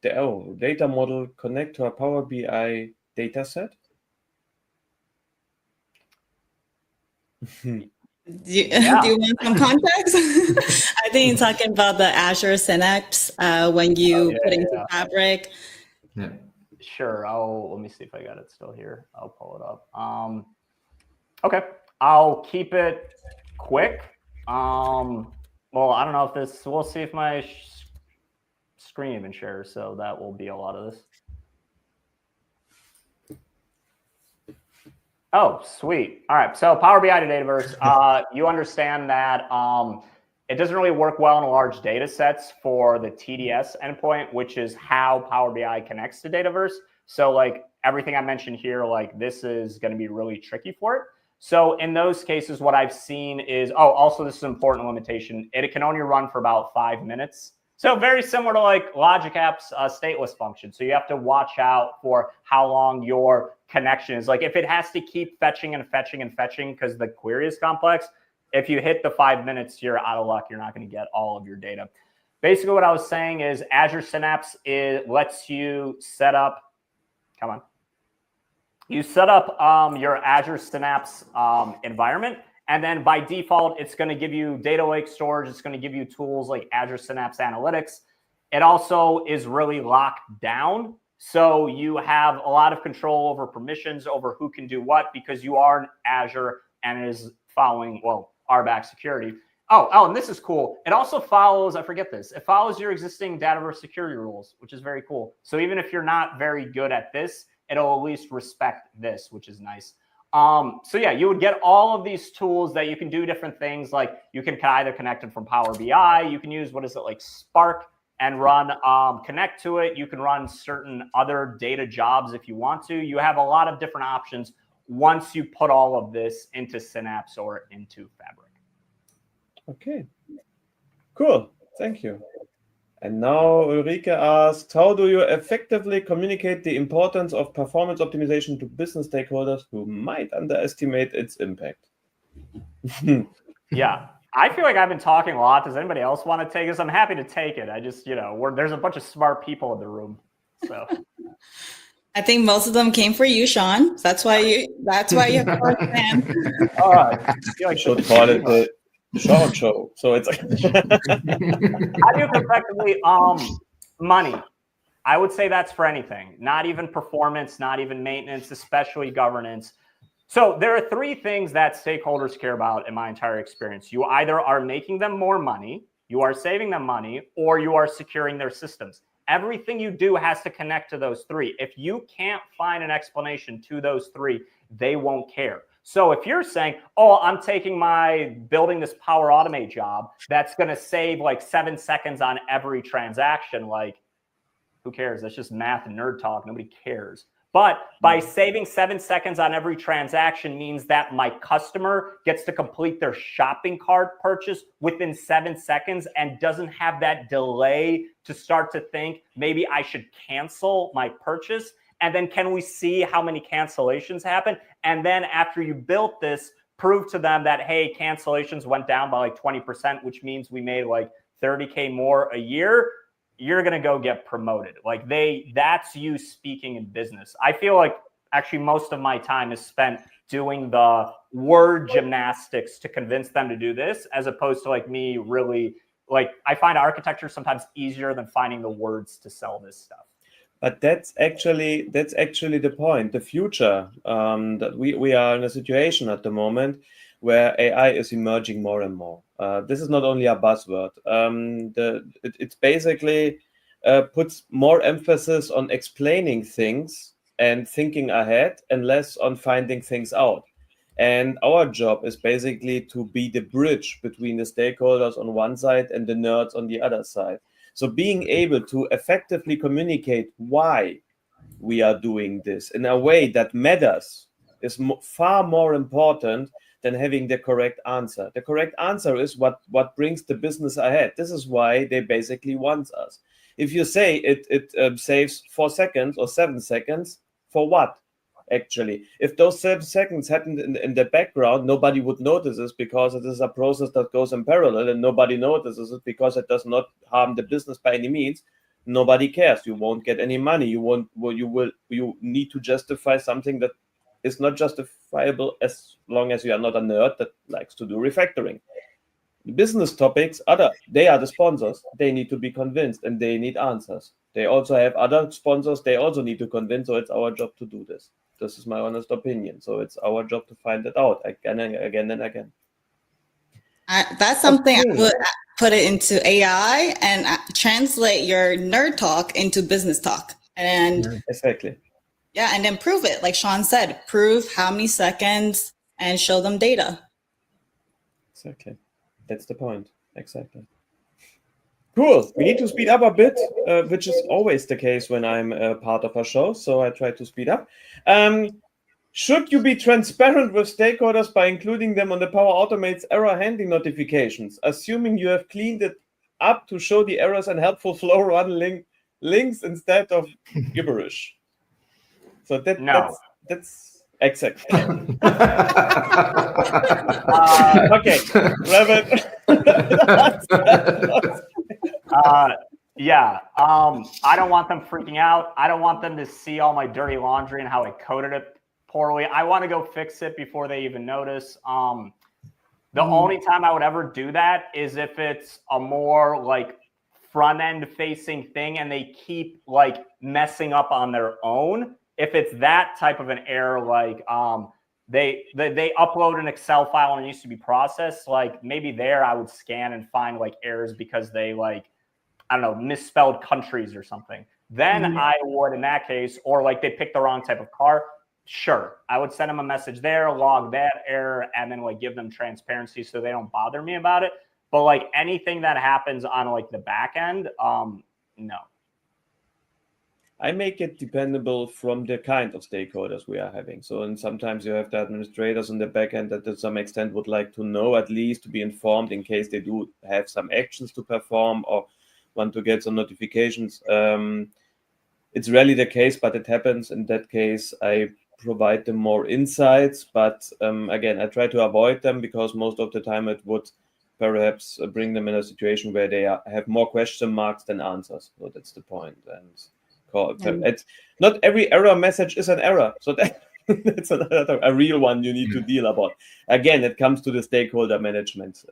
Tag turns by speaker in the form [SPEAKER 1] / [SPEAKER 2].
[SPEAKER 1] data model connect to a Power BI dataset?
[SPEAKER 2] Do you want some context? I think you're talking about the Azure Synapse when you put into Fabric.
[SPEAKER 3] Yeah.
[SPEAKER 4] Sure. Let me see if I got it still here. I'll pull it up. Okay. I'll keep it quick. Well, I don't know if this, we'll see if my screen even shares. So that will be a lot of this. Oh, sweet. All right. So Power BI to Dataverse, you understand that it doesn't really work well in large data sets for the TDS endpoint, which is how Power BI connects to Dataverse. So like everything I mentioned here, like this is going to be really tricky for it. So in those cases, what I've seen is, also this is an important limitation. It can only run for about 5 minutes. So very similar to like Logic App's stateless function. So you have to watch out for how long your connection is. Like if it has to keep fetching and fetching and fetching because the query is complex, if you hit the 5 minutes, you're out of luck. You're not going to get all of your data. Basically, what I was saying is Azure Synapse lets you set up, you set up your Azure Synapse environment. And then by default, it's going to give you data lake storage. It's going to give you tools like Azure Synapse Analytics. It also is really locked down. So you have a lot of control over permissions, over who can do what, because you are in Azure and it is following, well, RBAC security. And this is cool. It also follows, I forget this, it follows your existing Dataverse security rules, which is very cool. So even if you're not very good at this, it'll at least respect this, which is nice. So yeah, you would get all of these tools that you can do different things. Like you can either connect it from Power BI. You can use, like Spark and run, connect to it. You can run certain other data jobs if you want to. You have a lot of different options once you put all of this into Synapse or into Fabric.
[SPEAKER 1] Okay, cool. Thank you. And now Ulrike asks, how do you effectively communicate the importance of performance optimization to business stakeholders who might underestimate its impact?
[SPEAKER 4] Yeah, I feel like I've been talking a lot. Does anybody else want to take this? I'm happy to take it. I just, there's a bunch of smart people in the room. So
[SPEAKER 2] I think most of them came for you, Sean. That's why you have first hand.
[SPEAKER 1] I feel like should call it the Sean show. So it's like
[SPEAKER 4] how do you effectively money? I would say that's for anything, not even performance, not even maintenance, especially governance. So there are three things that stakeholders care about in my entire experience. You either are making them more money, you are saving them money, or you are securing their systems. Everything you do has to connect to those three. If you can't find an explanation to those three, they won't care. So if you're saying, I'm taking my building this Power Automate job that's going to save like 7 seconds on every transaction, like who cares? That's just math and nerd talk. Nobody cares. But by saving 7 seconds on every transaction means that my customer gets to complete their shopping cart purchase within 7 seconds and doesn't have that delay to start to think maybe I should cancel my purchase. And then can we see how many cancellations happen? And then after you built this, prove to them that, hey, cancellations went down by like 20%, which means we made like 30K more a year. You're going to go get promoted. Like that's you speaking in business. I feel like actually most of my time is spent doing the word gymnastics to convince them to do this, as opposed to like me really, like I find architecture sometimes easier than finding the words to sell this stuff.
[SPEAKER 1] But that's actually the point. The future, that we are in a situation at the moment where AI is emerging more and more. This is not only a buzzword. It's basically puts more emphasis on explaining things and thinking ahead and less on finding things out. And our job is basically to be the bridge between the stakeholders on one side and the nerds on the other side. So being able to effectively communicate why we are doing this in a way that matters is far more important than having the correct answer. The correct answer is what brings the business ahead. This is why they basically want us. If you say it saves 4 seconds or 7 seconds, for what? Actually, if those 7 seconds happened in the background, nobody would notice this because it is a process that goes in parallel and nobody notices it because it does not harm the business by any means. nobody cares. You won't get any money. You need to justify something that is not justifiable as long as you are not a nerd that likes to do refactoring. The business topics, they are the sponsors. They need to be convinced and they need answers. They also have other sponsors they also need to convince. So it's our job to do this. This is my honest opinion. So it's our job to find it out again and again and again.
[SPEAKER 2] That's something I would put it into AI and translate your nerd talk into business talk. And
[SPEAKER 1] exactly.
[SPEAKER 2] Yeah, and then prove it. Like Sean said, prove how many seconds and show them data.
[SPEAKER 1] Exactly. That's the point. Exactly. Cool. We need to speed up a bit, which is always the case when I'm part of a show. So I try to speed up. Should you be transparent with stakeholders by including them on the Power Automate's error handling notifications, assuming you have cleaned it up to show the errors and helpful flow run links instead of gibberish? So that's exactly. Okay, Rabbit.
[SPEAKER 4] Yeah. I don't want them freaking out. I don't want them to see all my dirty laundry and how I coded it poorly. I want to go fix it before they even notice. The only time I would ever do that is if it's a more like front end facing thing and they keep like messing up on their own. If it's that type of an error, like they upload an Excel file and it used to be processed, like maybe there I would scan and find like errors because they like, I don't know, misspelled countries or something. Then I would, in that case, or like they picked the wrong type of car, sure, I would send them a message there, log that error, and then like give them transparency so they don't bother me about it. But like anything that happens on like the back end, no.
[SPEAKER 1] I make it dependable from the kind of stakeholders we are having. So, and sometimes you have the administrators in the back end that to some extent would like to know, at least to be informed in case they do have some actions to perform or want to get some notifications. It's rarely the case, but it happens. In that case, I provide them more insights. But again, I try to avoid them because most of the time it would perhaps bring them in a situation where they have more question marks than answers. So that's the point. And it's not every error message is an error. So that's a real one you need to deal about. Again, it comes to the stakeholder management.